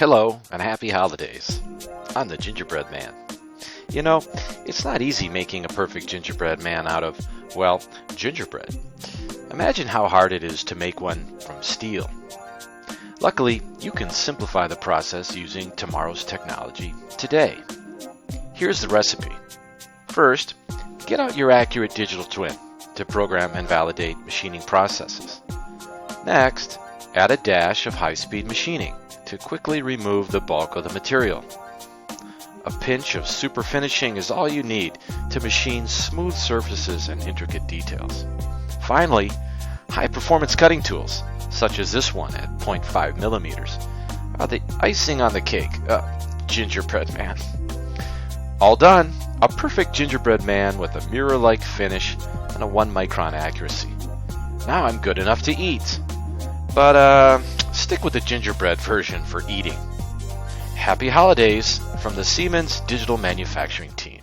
Hello and happy holidays. I'm the Gingerbread Man. You know, it's not easy making a perfect gingerbread man out of, well, gingerbread. Imagine how hard it is to make one from steel. Luckily, you can simplify the process using tomorrow's technology today. Here's the recipe. First, get out your accurate digital twin to program and validate machining processes. Next, add a dash of high-speed machining to quickly remove the bulk of the material. A pinch of super finishing is all you need to machine smooth surfaces and intricate details. Finally, high-performance cutting tools, such as this one at 0.5 millimeters, are the icing on the cake. Gingerbread man. All done, a perfect gingerbread man with a mirror-like finish and a 1-micron accuracy. Now I'm good enough to eat. But stick with the gingerbread version for eating. Happy holidays from the Siemens Digital Manufacturing team.